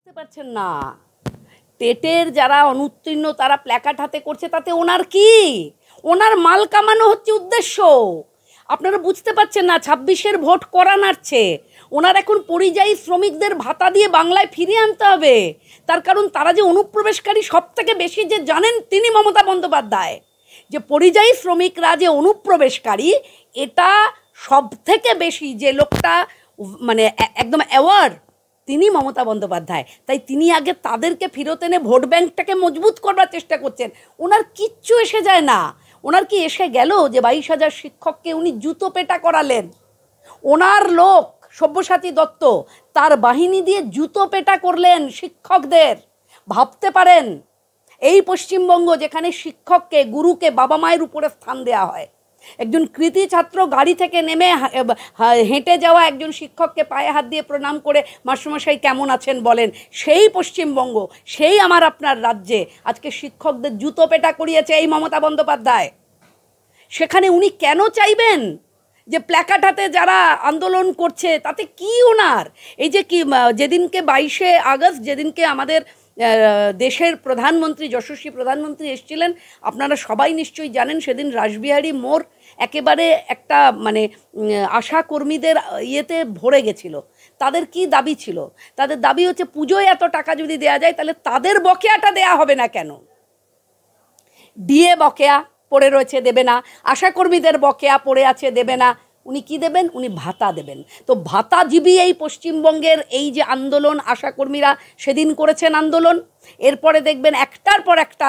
বুঝতে পারছেন না, টেটের যারা অনুত্তীর্ণ তারা প্ল্যাকার্ড হাতে করছে, তাতে ওনার কি? ওনার মাল কামানো হচ্ছে উদ্দেশ্য। আপনারা বুঝতে পারছেন না, 26-এর ভোট করা নাড়ছে। ওনার এখন পরিযায়ী শ্রমিকদের ভাতা দিয়ে বাংলায় ফিরিয়ে আনতে হবে। তার কারণ তারা যে অনুপ্রবেশকারী সব থেকে বেশি যে জানেন তিনি মমতা বন্দ্যোপাধ্যায়। যে পরিযায়ী শ্রমিকরা যে অনুপ্রবেশকারী, এটা সব থেকে বেশি যে লোকটা মানে একদম অ্যাওয়ার তিনি মমতা বন্দ্যোপাধ্যায়। তাই তিনি আগে তাদেরকে ফেরত এনে ভোট ব্যাংকটাকে মজবুত করবার চেষ্টা করছেন। ওনার কিচ্ছু এসে যায় না। ওনার কি এসে গেল যে 22,000 শিক্ষককে উনি জুতো পেটা করালেন? ওনার লোক সব্যসাচী দত্ত তার বাহিনী দিয়ে জুতো পেটা করলেন শিক্ষকদের। ভাবতে পারেন, এই পশ্চিমবঙ্গ যেখানে শিক্ষককে, গুরুকে বাবা মায়ের উপরে স্থান দেওয়া হয়, একজন কৃতি ছাত্র গাড়ি থেকে নেমে হেঁটে যাওয়া একজন শিক্ষককে পায়ে হাত দিয়ে প্রণাম করে মাস্টারমশাই কেমন আছেন বলেন, সেই পশ্চিমবঙ্গ, সেই আমার আপনার রাজ্যে আজকে শিক্ষকদের জুতো পেটা করিয়েছে এই মমতা বন্দ্যোপাধ্যায়। সেখানে উনি কেন চাইবেন যে প্ল্যাকার্ড হাতে যারা আন্দোলন করছে তাতে কি ওনার? এই যে কি যেদিনকে 22শে আগস্ট, যেদিনকে আমাদের দেশের প্রধানমন্ত্রী, যশস্বী প্রধানমন্ত্রী এসেছিলেন, আপনারা সবাই নিশ্চয়ই জানেন, সেদিন রাসবিহারী মোড় একেবারে একটা মানে আশা কর্মীদের ইয়েতে ভরে গেছিল। তাদের কি দাবি ছিল? তাদের দাবি হচ্ছে পুজোয় এত টাকা যদি দেয়া যায় তাহলে তাদের বকেয়াটা দেয়া হবে না কেন? ডিএ বকেয়া পড়ে রয়েছে, দেবে না। আশাকর্মীদের বকেয়া পড়ে আছে, দেবে না। উনি কি দেবেন? উনি ভাতা দেবেন। তো ভাতাজীবী এই পশ্চিমবঙ্গের এই যে আন্দোলন, আশাকর্মীরা সেদিন করেছেন আন্দোলন, এরপরে দেখবেন একটার পর একটা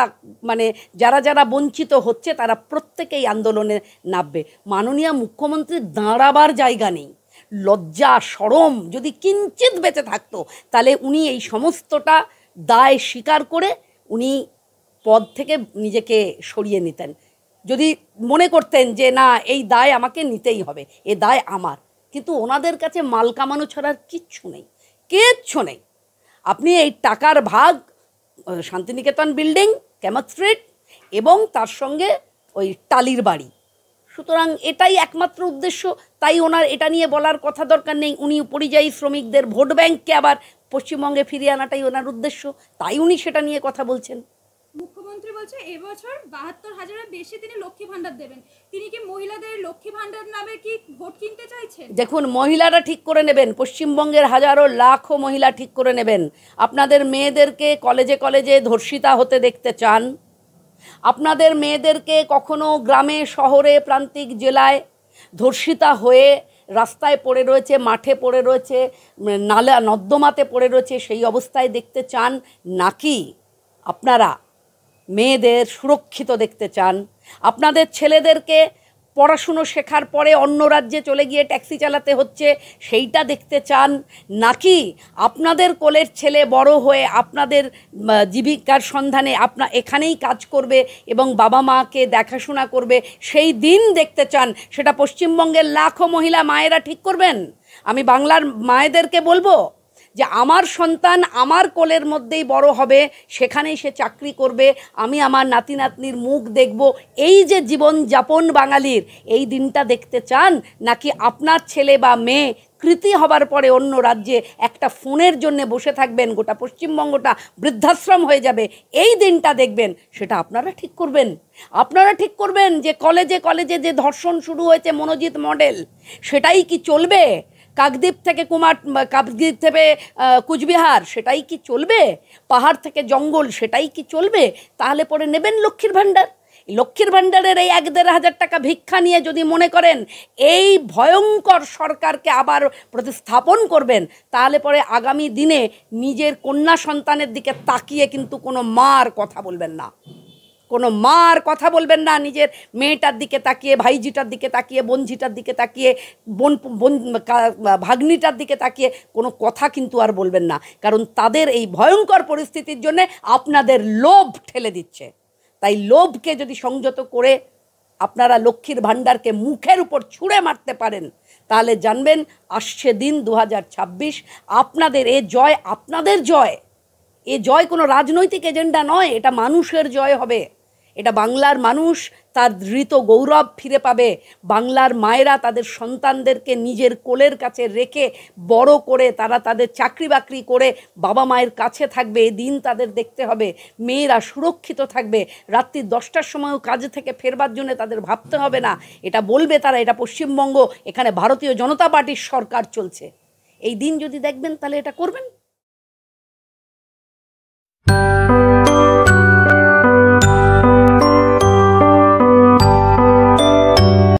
মানে যারা যারা বঞ্চিত হচ্ছে তারা প্রত্যেকেই আন্দোলনে নামবে। মাননীয় মুখ্যমন্ত্রীর দাঁড়াবার জায়গা নেই। লজ্জা শরম যদি কিঞ্চিত বেঁচে থাকতো তাহলে উনি এই সমস্তটা দায় স্বীকার করে উনি পদ থেকে নিজেকে সরিয়ে নিতেন। যদি মনে করতেন যে না, এই দায় আমাকে নিতেই হবে, এ দায় আমার। কিন্তু ওনাদের কাছে মাল কামানো ছাড়ার কিচ্ছু নেই, কিচ্ছু নেই। আপনি এই টাকার ভাগ, শান্তিনিকেতন বিল্ডিং, ক্যামাত স্ট্রিট এবং তার সঙ্গে ওই টালির বাড়ি, সুতরাং এটাই একমাত্র উদ্দেশ্য। তাই ওনার এটা নিয়ে বলার কথা দরকার নেই। উনি পরিযায়ী শ্রমিকদের ভোট ব্যাংককে আবার পশ্চিমবঙ্গে ফিরিয়ে আনাটাই ওনার উদ্দেশ্য, তাই উনি সেটা নিয়ে কথা বলছেন। মুখ্যমন্ত্রী বলছে এবছর 72,000-এর বেশি তিনি লক্ষ্মী ভান্ডার দেবেন। তিনি কি মহিলাদের লক্ষ্মী ভান্ডার নামে কি ভোট কিনতে চাইছেন? দেখুন, মহিলারা ঠিক করে নেবেন, পশ্চিমবঙ্গের হাজারো লাখো মহিলা ঠিক করে নেবেন। আপনাদের মেয়েদেরকে কলেজে কলেজে ধর্ষিতা হতে দেখতে চান? আপনাদের মেয়েদেরকে কখনো গ্রামে, শহরে, প্রান্তিক জেলায় ধর্ষিতা হয়ে রাস্তায় পড়ে রয়েছে, মাঠে পড়ে রয়েছে, নালা নর্দমাতে পড়ে রয়েছে, সেই অবস্থায় দেখতে চান? নাকি আপনারা মেয়েদের সুরক্ষিত দেখতে চান? আপনাদের ছেলেদেরকে পড়াশুনো শেখার পরে অন্য রাজ্যে চলে গিয়ে ট্যাক্সি চালাতে হচ্ছে, সেইটা দেখতে চান? নাকি আপনাদের কোলের ছেলে বড় হয়ে আপনাদের জীবিকার সন্ধানে এখানেই কাজ করবে এবং বাবা মাকে দেখাশোনা করবে, সেই দিন দেখতে চান? সেটা পশ্চিমবঙ্গের লাখো মহিলা মায়েরা ঠিক করবেন। আমি বাংলার মায়েদেরকে বলবো যে আমার সন্তান আমার কোলের মধ্যেই বড় হবে, সেখানেই সে চাকরি করবে, আমি আমার নাতি নাতনির মুখ দেখব, এই যে জীবনযাপন বাঙালির, এই দিনটা দেখতে চান? নাকি আপনার ছেলে বা মেয়ে কৃতি হবার পরে অন্য রাজ্যে একটা ফোনের জন্য বসে থাকবেন, গোটা পশ্চিমবঙ্গটা বৃদ্ধাশ্রম হয়ে যাবে, এই দিনটা দেখবেন? সেটা আপনারা ঠিক করবেন। আপনারা ঠিক করবেন যে কলেজে কলেজে যে ধর্ষণ শুরু হয়েছে মনোজিৎ মডেল, সেটাই কি চলবে? কাকদ্বীপ থেকে কাকদ্বীপ থেকে কুচবিহার, সেটাই কি চলবে? পাহাড় থেকে জঙ্গল, সেটাই কি চলবে? তাহলে পরে নেবেন লক্ষ্মীর ভাণ্ডার। লক্ষ্মীর ভাণ্ডারের এই 1-1.5 টাকা ভিক্ষা নিয়ে যদি মনে করেন এই ভয়ঙ্কর সরকারকে আবার প্রতিস্থাপন করবেন, তাহলে পরে আগামী দিনে নিজের কন্যা সন্তানের দিকে তাকিয়ে কিন্তু কোনো মার কথা বলবেন না, কোনো মার কথা বলবেন না। নিজের মেয়েটার দিকে তাকিয়ে, ভাইজিটার দিকে তাকিয়ে, বোনঝিটার দিকে তাকিয়ে, ভাগ্নিটার দিকে তাকিয়ে কোনো কথা কিন্তু আর বলবেন না, কারণ তাদের এই ভয়ঙ্কর পরিস্থিতির জন্য আপনাদের লোভ ঠেলে দিচ্ছে। তাই লোভকে যদি সংযত করে আপনারা লক্ষ্মীর ভাণ্ডারকে মুখের উপর ছুঁড়ে মারতে পারেন, তাহলে জানবেন আসছে দিন 2026, আপনাদের এ জয়, আপনাদের জয়। এ জয় কোনো রাজনৈতিক এজেন্ডা নয়, এটা মানুষের জয় হবে। এটা বাংলার মানুষ তার ধৃত গৌরব ফিরে পাবে। বাংলার মায়েরা তাদের সন্তানদেরকে নিজের কোলের কাছে রেখে বড় করে তারা তাদের চাকরি বাকরি করে বাবা মায়ের কাছে থাকবে, এদিন তাদের দেখতে হবে। মেয়েরা সুরক্ষিত থাকবে, রাত্রি 10টার সময়ও কাজে থেকে ফেরবার জন্য তাদের ভাবতে হবে না। এটা বলবে তারা, এটা পশ্চিমবঙ্গ, এখানে ভারতীয় জনতা পার্টির সরকার চলছে। এই দিন যদি দেখবেন তাহলে এটা করবেন।